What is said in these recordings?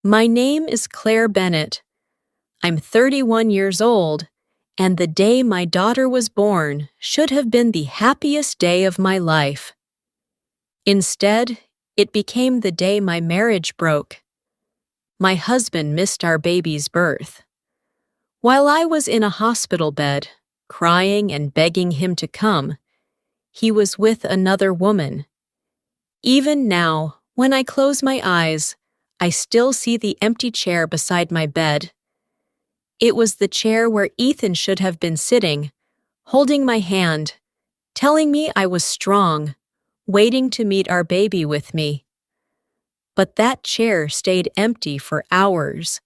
My name is Claire Bennett. I'm 31 years old, and the day my daughter was born should have been the happiest day of my life. Instead, it became the day my marriage broke. My husband missed our baby's birth. While I was in a hospital bed, crying and begging him to come, he was with another woman. Even now, when I close my eyes, I still see the empty chair beside my bed. It was the chair where Ethan should have been sitting, holding my hand, telling me I was strong, waiting to meet our baby with me. But that chair stayed empty for hours,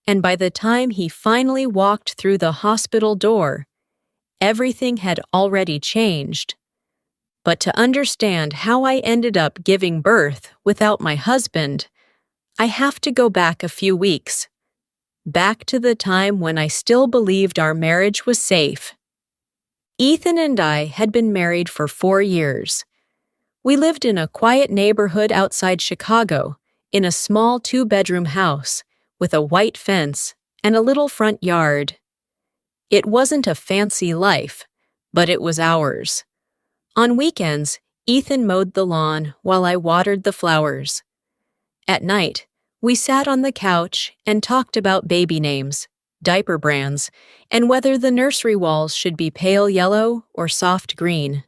and by the time he finally walked through the hospital door, everything had already changed. But to understand how I ended up giving birth without my husband, I have to go back a few weeks, back to the time when I still believed our marriage was safe. Ethan and I had been married for 4 years. We lived in a quiet neighborhood outside Chicago, in a small 2-bedroom house with a white fence and a little front yard. It wasn't a fancy life, but it was ours. On weekends, Ethan mowed the lawn while I watered the flowers. At night, we sat on the couch and talked about baby names, diaper brands, and whether the nursery walls should be pale yellow or soft green.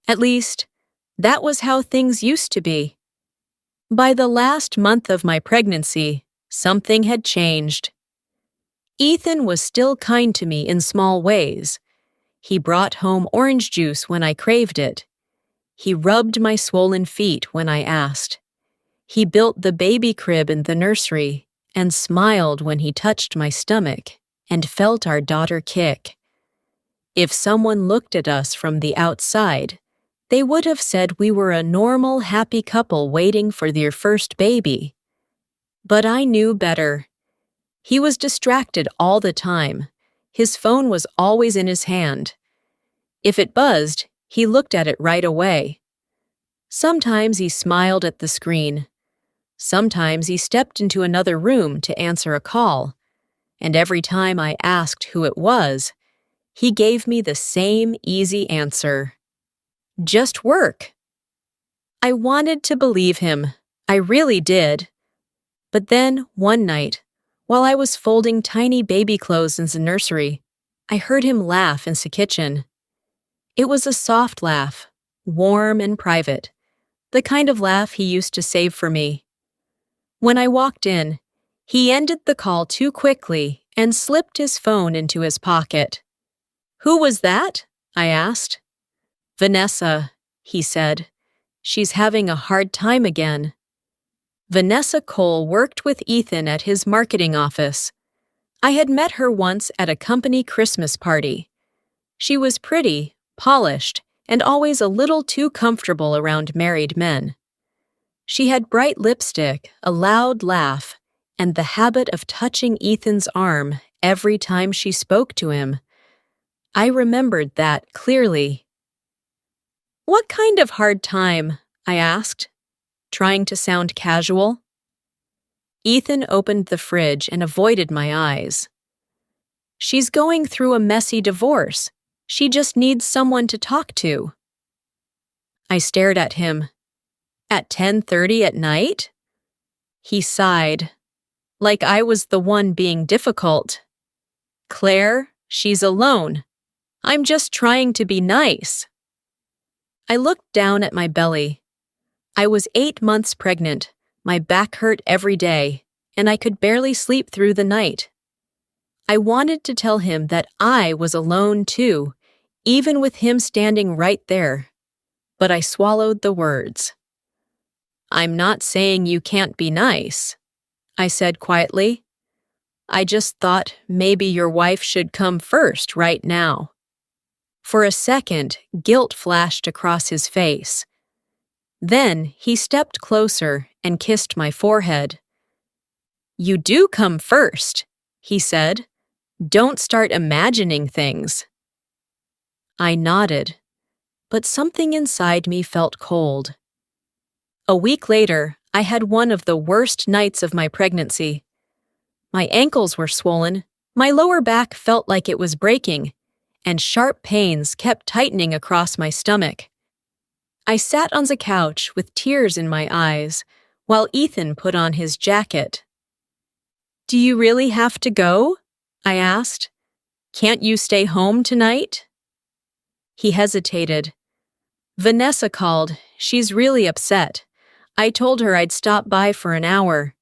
At least, that was how things used to be. By the last month of my pregnancy, something had changed. Ethan was still kind to me in small ways. He brought home orange juice when I craved it. He rubbed my swollen feet when I asked. He built the baby crib in the nursery and smiled when he touched my stomach and felt our daughter kick. If someone looked at us from the outside, they would have said we were a normal, happy couple waiting for their first baby. But I knew better. He was distracted all the time. His phone was always in his hand. If it buzzed, he looked at it right away. Sometimes he smiled at the screen. Sometimes he stepped into another room to answer a call. And every time I asked who it was, he gave me the same easy answer. Just work. I wanted to believe him. I really did. But then, one night, while I was folding tiny baby clothes in the nursery, I heard him laugh in the kitchen. It was a soft laugh, warm and private, the kind of laugh he used to save for me. When I walked in, he ended the call too quickly and slipped his phone into his pocket. "Who was that?" I asked. "Vanessa," he said. "She's having a hard time again." Vanessa Cole worked with Ethan at his marketing office. I had met her once at a company Christmas party. She was pretty, polished, and always a little too comfortable around married men. She had bright lipstick, a loud laugh, and the habit of touching Ethan's arm every time she spoke to him. I remembered that clearly. "What kind of hard time?" I asked, trying to sound casual. Ethan opened the fridge and avoided my eyes. "She's going through a messy divorce. She just needs someone to talk to." I stared at him. "At 10:30 at night?" He sighed, like I was the one being difficult. "Claire, she's alone. I'm just trying to be nice." I looked down at my belly. I was 8 months pregnant, my back hurt every day, and I could barely sleep through the night. I wanted to tell him that I was alone too, even with him standing right there. But I swallowed the words. "I'm not saying you can't be nice," I said quietly. "I just thought maybe your wife should come first right now." For a second, guilt flashed across his face. Then he stepped closer and kissed my forehead. "You do come first," he said. "Don't start imagining things." I nodded, but something inside me felt cold. A week later, I had one of the worst nights of my pregnancy. My ankles were swollen, my lower back felt like it was breaking, and sharp pains kept tightening across my stomach. I sat on the couch with tears in my eyes while Ethan put on his jacket. "Do you really have to go?" I asked. "Can't you stay home tonight?" He hesitated. "Vanessa called. She's really upset. I told her I'd stop by for an hour."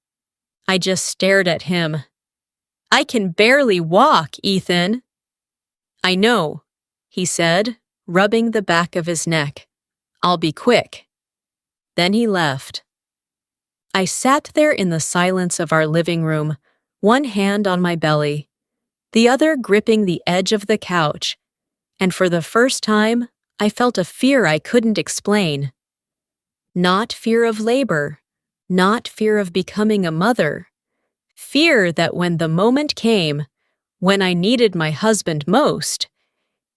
I just stared at him. "I can barely walk, Ethan." "I know," he said, rubbing the back of his neck. "I'll be quick." Then he left. I sat there in the silence of our living room, one hand on my belly, the other gripping the edge of the couch, and for the first time, I felt a fear I couldn't explain. Not fear of labor, not fear of becoming a mother. Fear that when the moment came, when I needed my husband most,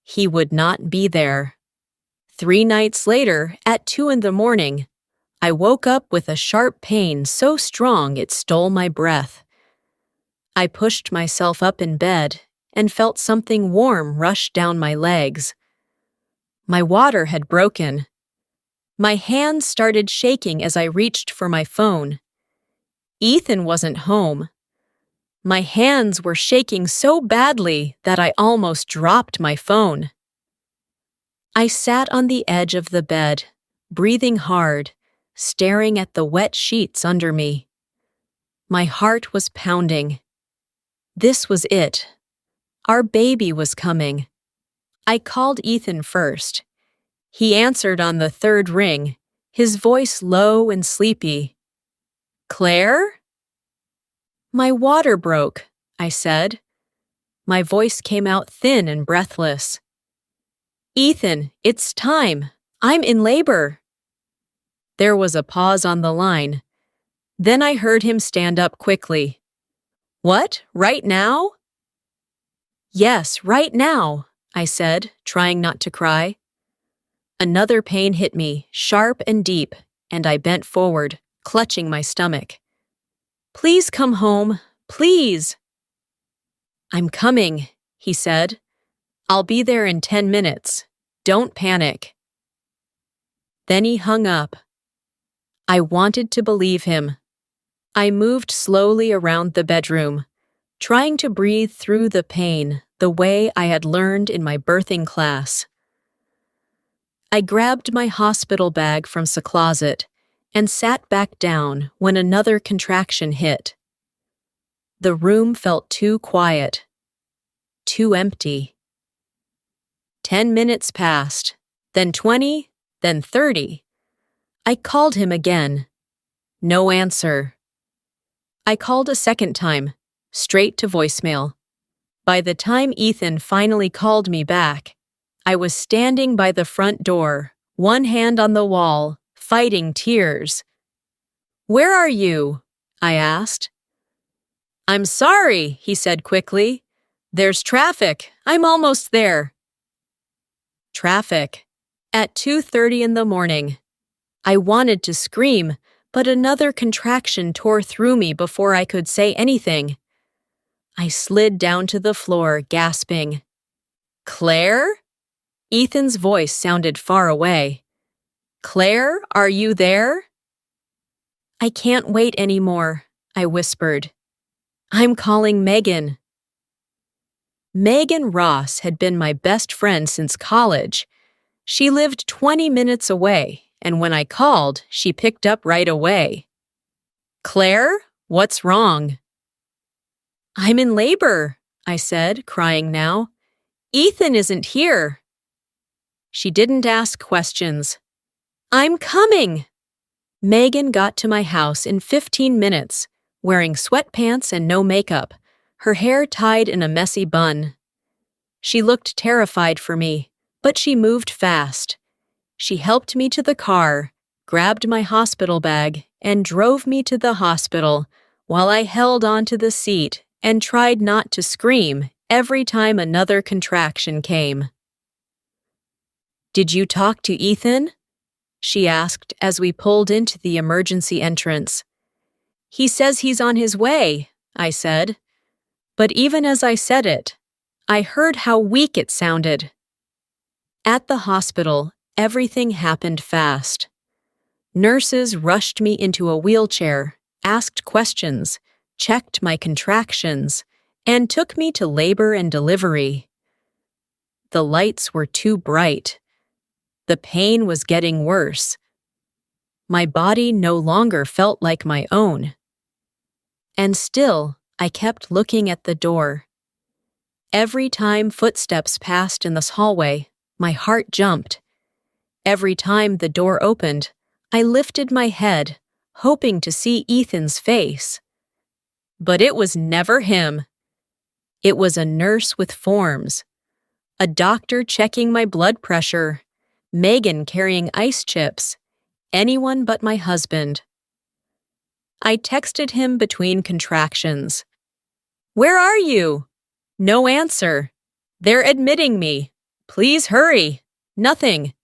he would not be there. 3 nights later, at 2 in the morning, I woke up with a sharp pain so strong it stole my breath. I pushed myself up in bed and felt something warm rush down my legs. My water had broken. My hands started shaking as I reached for my phone. Ethan wasn't home. My hands were shaking so badly that I almost dropped my phone. I sat on the edge of the bed, breathing hard, staring at the wet sheets under me. My heart was pounding. This was it. Our baby was coming. I called Ethan first. He answered on the 3rd ring, his voice low and sleepy. "Claire?" "My water broke," I said. My voice came out thin and breathless. "Ethan, it's time. I'm in labor." There was a pause on the line. Then I heard him stand up quickly. "What, right now?" "Yes, right now," I said, trying not to cry. Another pain hit me, sharp and deep, and I bent forward, clutching my stomach. "Please come home, please." "I'm coming," he said. "I'll be there in 10 minutes. Don't panic." Then he hung up. I wanted to believe him. I moved slowly around the bedroom, trying to breathe through the pain the way I had learned in my birthing class. I grabbed my hospital bag from the closet and sat back down when another contraction hit. The room felt too quiet, too empty. 10 minutes passed, then 20, then 30. I called him again. No answer. I called a second time, straight to voicemail. By the time Ethan finally called me back, I was standing by the front door, one hand on the wall, fighting tears. "Where are you?" I asked. "I'm sorry," he said quickly. "There's traffic. I'm almost there." Traffic. At 2:30 in the morning. I wanted to scream, but another contraction tore through me before I could say anything. I slid down to the floor, gasping. "Claire?" Ethan's voice sounded far away. "Claire, are you there?" "I can't wait anymore," I whispered. "I'm calling Megan." Megan Ross had been my best friend since college. She lived 20 minutes away, and when I called, she picked up right away. "Claire, what's wrong?" "I'm in labor," I said, crying now. "Ethan isn't here." She didn't ask questions. "I'm coming!" Megan got to my house in 15 minutes, wearing sweatpants and no makeup, her hair tied in a messy bun. She looked terrified for me, but she moved fast. She helped me to the car, grabbed my hospital bag, and drove me to the hospital while I held onto the seat and tried not to scream every time another contraction came. "Did you talk to Ethan?" she asked as we pulled into the emergency entrance. "He says he's on his way," I said. But even as I said it, I heard how weak it sounded. At the hospital, everything happened fast. Nurses rushed me into a wheelchair, asked questions, checked my contractions, and took me to labor and delivery. The lights were too bright. The pain was getting worse. My body no longer felt like my own. And still, I kept looking at the door. Every time footsteps passed in this hallway, my heart jumped. Every time the door opened, I lifted my head, hoping to see Ethan's face. But it was never him. It was a nurse with forms, a doctor checking my blood pressure, Megan carrying ice chips, anyone but my husband. I texted him between contractions. "Where are you?" No answer. "They're admitting me. Please hurry." Nothing.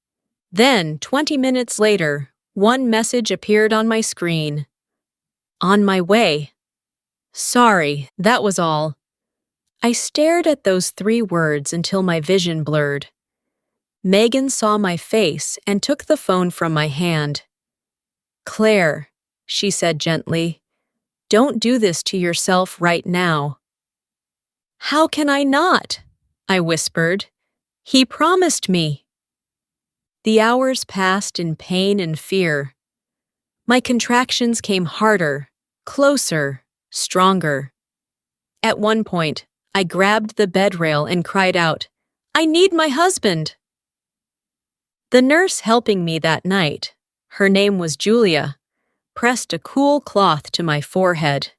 Then, 20 minutes later, one message appeared on my screen. "On my way." Sorry, that was all. I stared at those 3 words until my vision blurred. Megan saw my face and took the phone from my hand. "Claire," she said gently, "don't do this to yourself right now." "How can I not?" I whispered. "He promised me." The hours passed in pain and fear. My contractions came harder, closer, stronger. At one point, I grabbed the bed rail and cried out, "I need my husband!" The nurse helping me that night, her name was Julia, pressed a cool cloth to my forehead.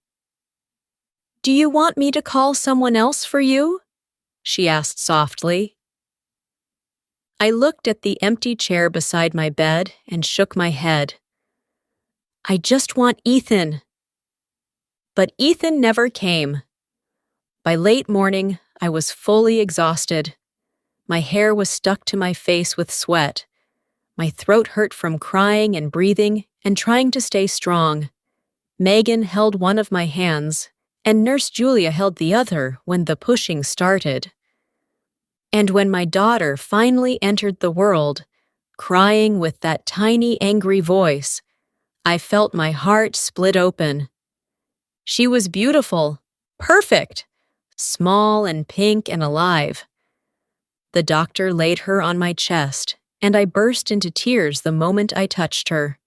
"Do you want me to call someone else for you?" she asked softly. I looked at the empty chair beside my bed and shook my head. "I just want Ethan." But Ethan never came. By late morning, I was fully exhausted. My hair was stuck to my face with sweat. My throat hurt from crying and breathing and trying to stay strong. Megan held one of my hands, and Nurse Julia held the other when the pushing started. And when my daughter finally entered the world, crying with that tiny angry voice, I felt my heart split open. She was beautiful, perfect, small and pink and alive. The doctor laid her on my chest, and I burst into tears the moment I touched her.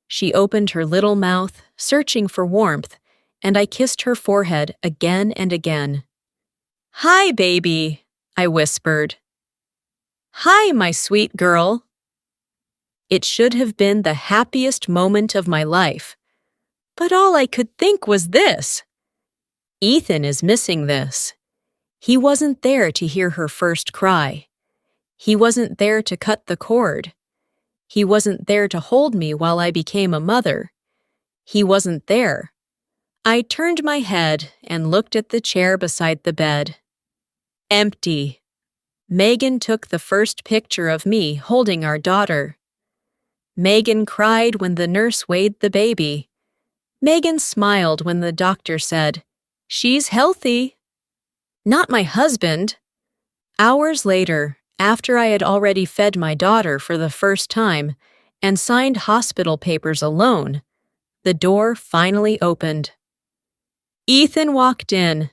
She opened her little mouth, searching for warmth, and I kissed her forehead again and again. "Hi, baby," I whispered. "Hi, my sweet girl." It should have been the happiest moment of my life, but all I could think was this. Ethan is missing this. He wasn't there to hear her first cry. He wasn't there to cut the cord. He wasn't there to hold me while I became a mother. He wasn't there. I turned my head and looked at the chair beside the bed. Empty. Megan took the first picture of me holding our daughter. Megan cried when the nurse weighed the baby. Megan smiled when the doctor said, "She's healthy." Not my husband. Hours later, after I had already fed my daughter for the first time and signed hospital papers alone, the door finally opened. Ethan walked in.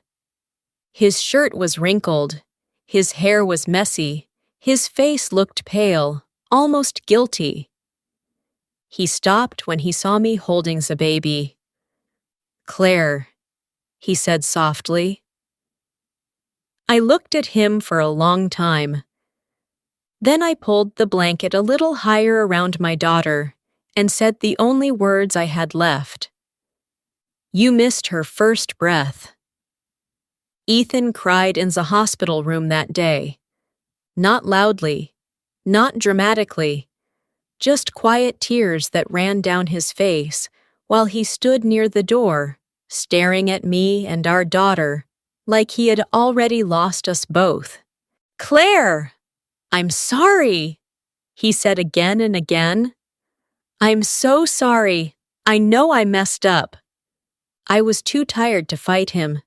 His shirt was wrinkled. His hair was messy. His face looked pale, almost guilty. He stopped when he saw me holding the baby. "Claire," he said softly. I looked at him for a long time. Then I pulled the blanket a little higher around my daughter and said the only words I had left. "You missed her first breath." Ethan cried in the hospital room that day. Not loudly, not dramatically, just quiet tears that ran down his face while he stood near the door, staring at me and our daughter like he had already lost us both. "Claire! I'm sorry!" He said again and again. I'm so sorry. I know I messed up. I was too tired to fight him.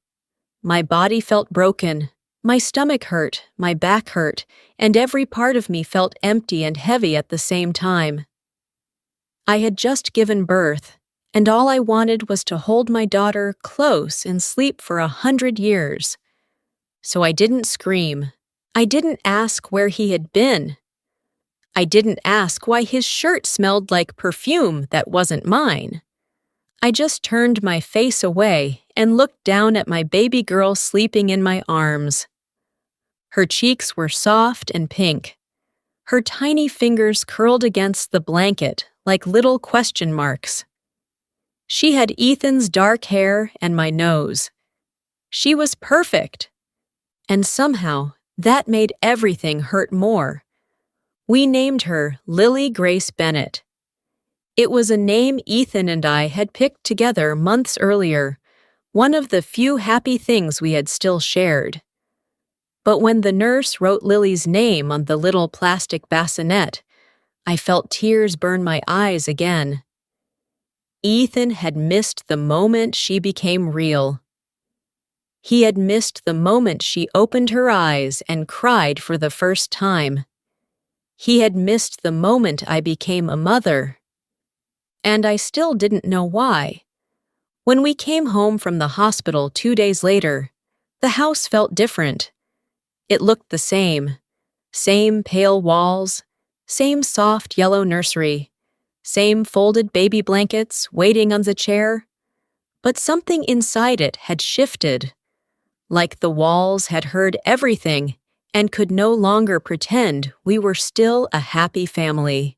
My body felt broken. My stomach hurt, my back hurt, and every part of me felt empty and heavy at the same time. I had just given birth, and all I wanted was to hold my daughter close and sleep for 100 years. So I didn't scream. I didn't ask where he had been. I didn't ask why his shirt smelled like perfume that wasn't mine. I just turned my face away and looked down at my baby girl sleeping in my arms. Her cheeks were soft and pink. Her tiny fingers curled against the blanket like little question marks. She had Ethan's dark hair and my nose. She was perfect. And somehow, that made everything hurt more. We named her Lily Grace Bennett. It was a name Ethan and I had picked together months earlier, one of the few happy things we had still shared. But when the nurse wrote Lily's name on the little plastic bassinet, I felt tears burn my eyes again. Ethan had missed the moment she became real. He had missed the moment she opened her eyes and cried for the first time. He had missed the moment I became a mother. And I still didn't know why. When we came home from the hospital 2 days later, the house felt different. It looked the same. Same pale walls, same soft yellow nursery, same folded baby blankets waiting on the chair. But something inside it had shifted. Like the walls had heard everything and could no longer pretend we were still a happy family.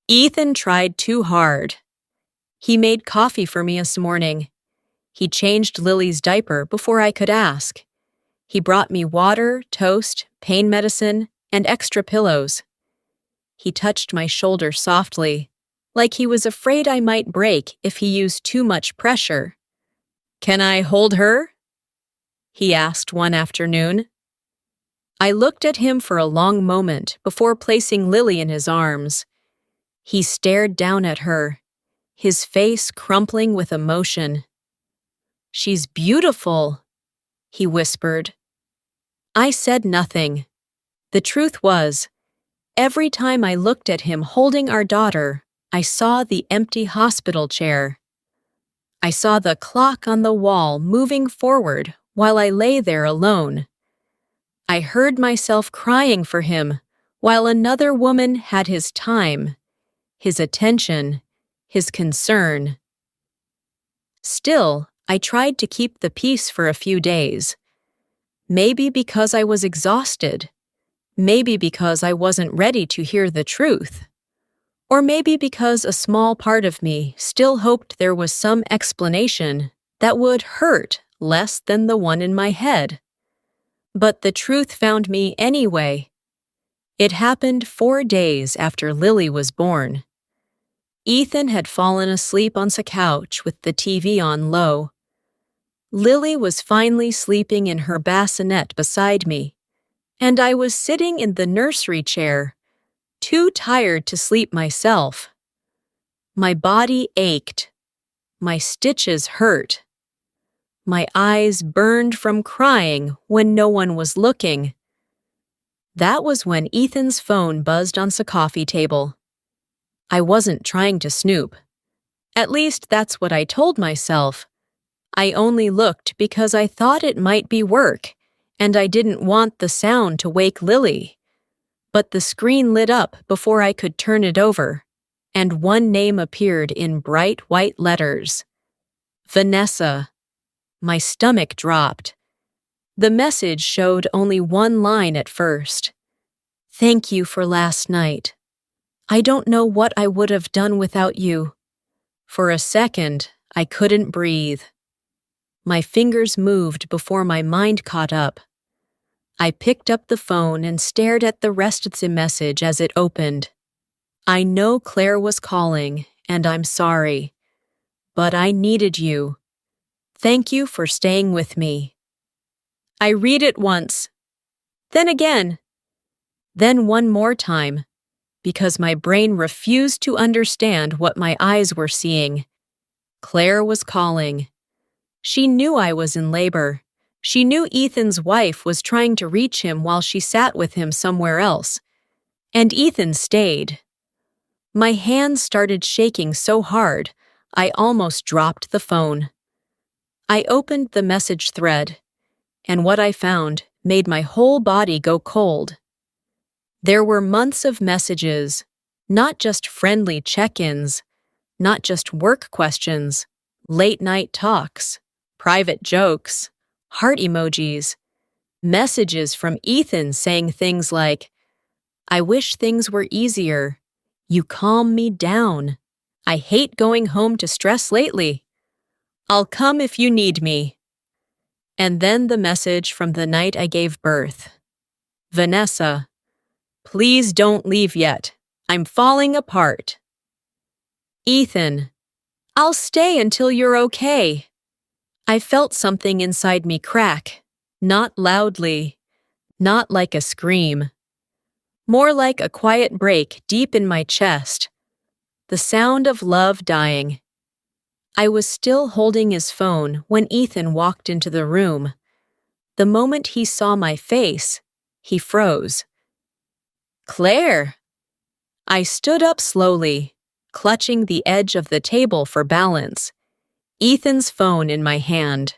Ethan tried too hard. He made coffee for me this morning. He changed Lily's diaper before I could ask. He brought me water, toast, pain medicine, and extra pillows. He touched my shoulder softly, like he was afraid I might break if he used too much pressure. "Can I hold her?" he asked one afternoon. I looked at him for a long moment before placing Lily in his arms. He stared down at her, his face crumpling with emotion. "She's beautiful," he whispered. I said nothing. The truth was, every time I looked at him holding our daughter, I saw the empty hospital chair. I saw the clock on the wall moving forward while I lay there alone. I heard myself crying for him while another woman had his time, his attention, his concern. Still, I tried to keep the peace for a few days. Maybe because I was exhausted. Maybe because I wasn't ready to hear the truth. Or maybe because a small part of me still hoped there was some explanation that would hurt less than the one in my head. But the truth found me anyway. It happened 4 days after Lily was born. Ethan had fallen asleep on the couch with the TV on low. Lily was finally sleeping in her bassinet beside me, and I was sitting in the nursery chair, too tired to sleep myself. My body ached. My stitches hurt. My eyes burned from crying when no one was looking. That was when Ethan's phone buzzed on the coffee table. I wasn't trying to snoop. At least that's what I told myself. I only looked because I thought it might be work, and I didn't want the sound to wake Lily. But the screen lit up before I could turn it over, and one name appeared in bright white letters. Vanessa. My stomach dropped. The message showed only one line at first. "Thank you for last night. I don't know what I would have done without you." For a second, I couldn't breathe. My fingers moved before my mind caught up. I picked up the phone and stared at the rest of the message as it opened. "I know Claire was calling, and I'm sorry. But I needed you. Thank you for staying with me." I read it once. Then again. Then one more time. because my brain refused to understand what my eyes were seeing. Claire was calling. She knew I was in labor. She knew Ethan's wife was trying to reach him while she sat with him somewhere else. And Ethan stayed. My hands started shaking so hard, I almost dropped the phone. I opened the message thread, and what I found made my whole body go cold. There were months of messages, not just friendly check-ins, not just work questions, late-night talks, private jokes, heart emojis, messages from Ethan saying things like, "I wish things were easier. You calm me down. I hate going home to stress lately. I'll come if you need me." And then the message from the night I gave birth. "Vanessa, please don't leave yet. I'm falling apart." "Ethan, I'll stay until you're okay." I felt something inside me crack, not loudly, not like a scream, more like a quiet break deep in my chest, the sound of love dying. I was still holding his phone when Ethan walked into the room. The moment he saw my face, he froze. "Claire!" I stood up slowly, clutching the edge of the table for balance, Ethan's phone in my hand.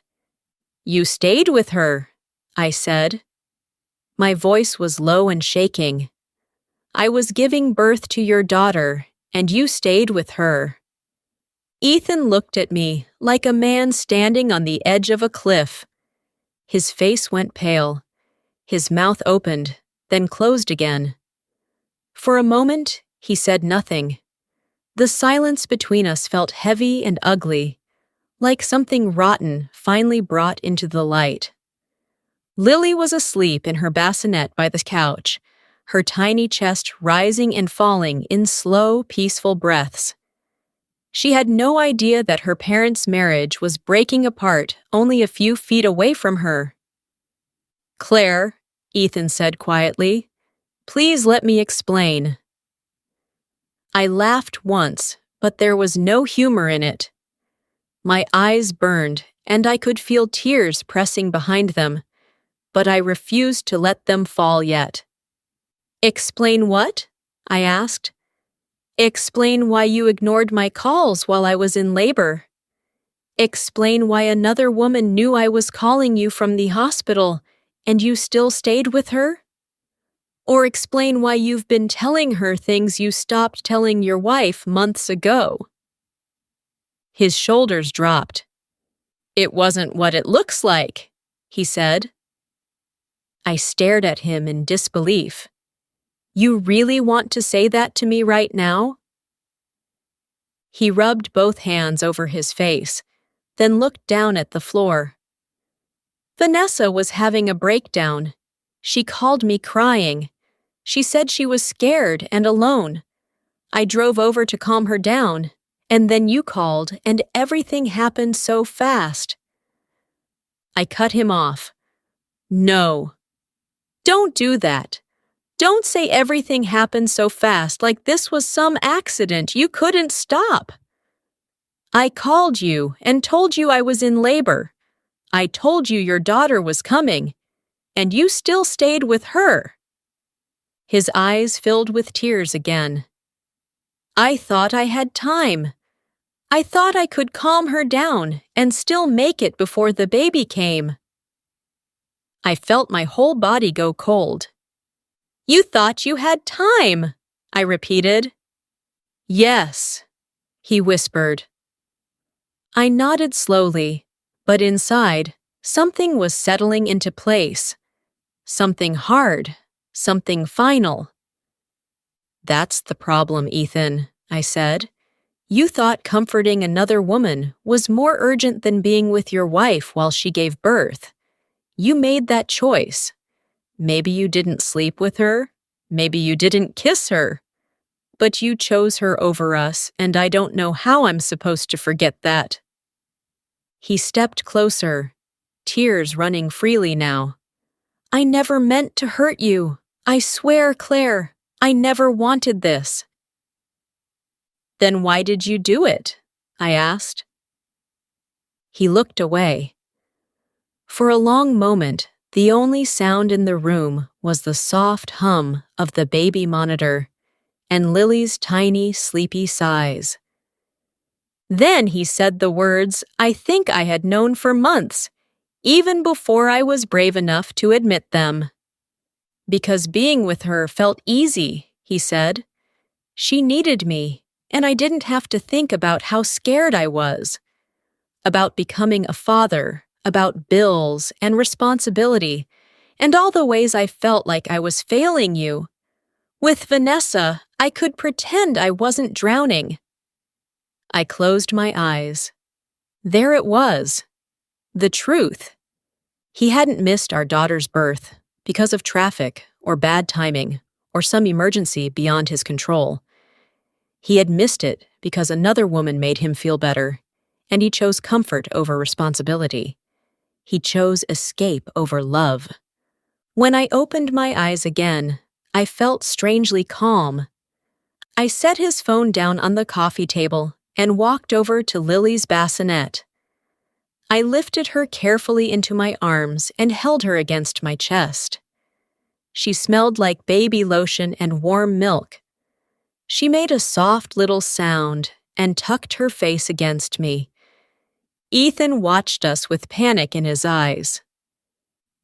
"You stayed with her," I said. My voice was low and shaking. "I was giving birth to your daughter, and you stayed with her." Ethan looked at me like a man standing on the edge of a cliff. His face went pale. His mouth opened, then closed again. For a moment, he said nothing. The silence between us felt heavy and ugly, like something rotten finally brought into the light. Lily was asleep in her bassinet by the couch, her tiny chest rising and falling in slow, peaceful breaths. She had no idea that her parents' marriage was breaking apart only a few feet away from her. "Claire," Ethan said quietly, "please let me explain." I laughed once, but there was no humor in it. My eyes burned, and I could feel tears pressing behind them, but I refused to let them fall yet. "Explain what?" I asked. "Explain why you ignored my calls while I was in labor. Explain why another woman knew I was calling you from the hospital and you still stayed with her? Or explain why you've been telling her things you stopped telling your wife months ago." His shoulders dropped. "It wasn't what it looks like," he said. I stared at him in disbelief. "You really want to say that to me right now?" He rubbed both hands over his face, then looked down at the floor. "Vanessa was having a breakdown. She called me crying. She said she was scared and alone. I drove over to calm her down, and then you called, and everything happened so fast." I cut him off. "No. Don't do that. Don't say everything happened so fast like this was some accident you couldn't stop. I called you and told you I was in labor. I told you your daughter was coming, and you still stayed with her." His eyes filled with tears again. "I thought I had time. I thought I could calm her down and still make it before the baby came." I felt my whole body go cold. "You thought you had time," I repeated. "Yes," he whispered. I nodded slowly, but inside, something was settling into place. Something hard, something final. "That's the problem, Ethan," I said. "You thought comforting another woman was more urgent than being with your wife while she gave birth. You made that choice. Maybe you didn't sleep with her, maybe you didn't kiss her, but you chose her over us, and I don't know how I'm supposed to forget that." He stepped closer, tears running freely now. "I never meant to hurt you. I swear, Claire, I never wanted this." "Then why did you do it?" I asked. He looked away. For a long moment, the only sound in the room was the soft hum of the baby monitor and Lily's tiny, sleepy sighs. Then he said the words I think I had known for months, even before I was brave enough to admit them. "Because being with her felt easy," he said. "She needed me, and I didn't have to think about how scared I was. About becoming a father, about bills and responsibility, and all the ways I felt like I was failing you. With Vanessa, I could pretend I wasn't drowning." I closed my eyes. There it was. The truth. He hadn't missed our daughter's birth because of traffic or bad timing or some emergency beyond his control. He had missed it because another woman made him feel better, and he chose comfort over responsibility. He chose escape over love. When I opened my eyes again, I felt strangely calm. I set his phone down on the coffee table and walked over to Lily's bassinet. I lifted her carefully into my arms and held her against my chest. She smelled like baby lotion and warm milk. She made a soft little sound and tucked her face against me. Ethan watched us with panic in his eyes.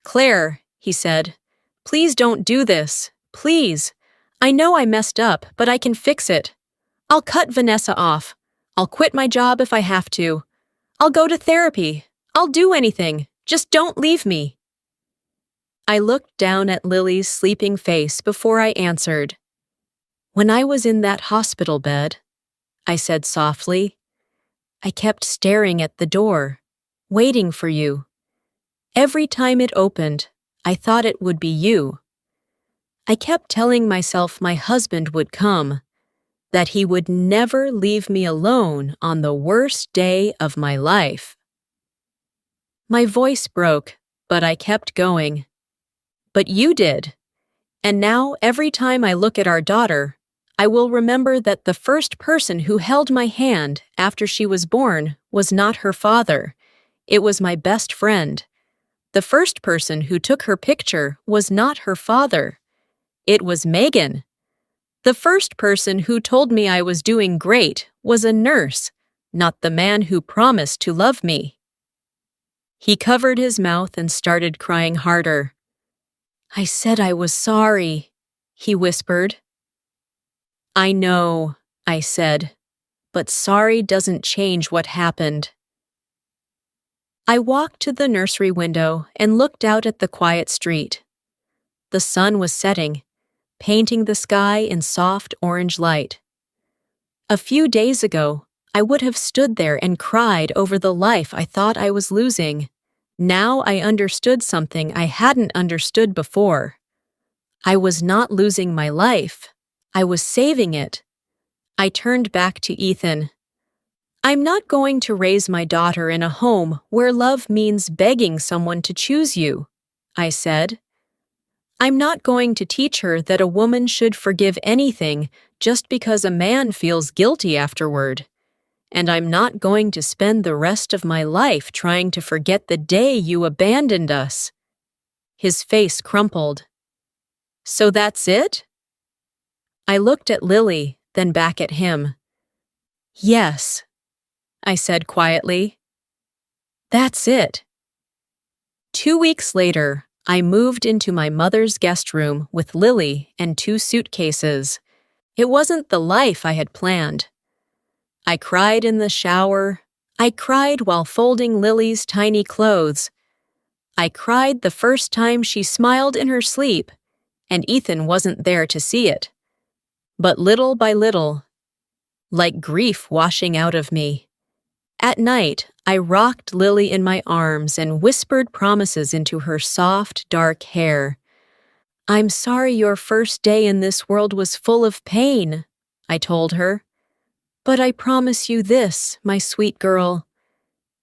"Claire," he said, "please don't do this. Please. I know I messed up, but I can fix it. I'll cut Vanessa off. I'll quit my job if I have to. I'll go to therapy. I'll do anything. Just don't leave me." I looked down at Lily's sleeping face before I answered. "When I was in that hospital bed," I said softly, "I kept staring at the door, waiting for you. Every time it opened, I thought it would be you. I kept telling myself my husband would come, that he would never leave me alone on the worst day of my life." My voice broke, but I kept going. "But you did. And now every time I look at our daughter, I will remember that the first person who held my hand after she was born was not her father. It was my best friend. The first person who took her picture was not her father. It was Megan. The first person who told me I was doing great was a nurse, not the man who promised to love me." He covered his mouth and started crying harder. "I said I was sorry," he whispered. "I know," I said, "but sorry doesn't change what happened." I walked to the nursery window and looked out at the quiet street. The sun was setting, painting the sky in soft orange light. A few days ago, I would have stood there and cried over the life I thought I was losing. Now I understood something I hadn't understood before. I was not losing my life. I was saving it. I turned back to Ethan. "I'm not going to raise my daughter in a home where love means begging someone to choose you," I said. "I'm not going to teach her that a woman should forgive anything just because a man feels guilty afterward. And I'm not going to spend the rest of my life trying to forget the day you abandoned us." His face crumpled. "So that's it?" I looked at Lily, then back at him. "Yes," I said quietly. "That's it." 2 weeks later, I moved into my mother's guest room with Lily and 2 suitcases. It wasn't the life I had planned. I cried in the shower. I cried while folding Lily's tiny clothes. I cried the first time she smiled in her sleep, and Ethan wasn't there to see it. But little by little, like grief washing out of me. At night, I rocked Lily in my arms and whispered promises into her soft, dark hair. "I'm sorry your first day in this world was full of pain," I told her. "But I promise you this, my sweet girl.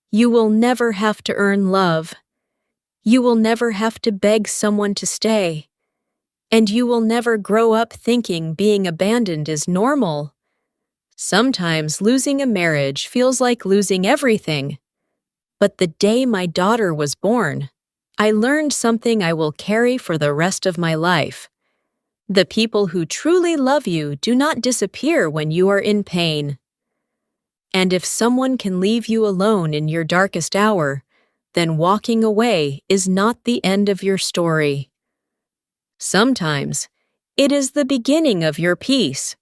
You will never have to earn love. You will never have to beg someone to stay. And you will never grow up thinking being abandoned is normal. Sometimes losing a marriage feels like losing everything. But the day my daughter was born, I learned something I will carry for the rest of my life. The people who truly love you do not disappear when you are in pain. And if someone can leave you alone in your darkest hour, then walking away is not the end of your story. Sometimes, it is the beginning of your peace.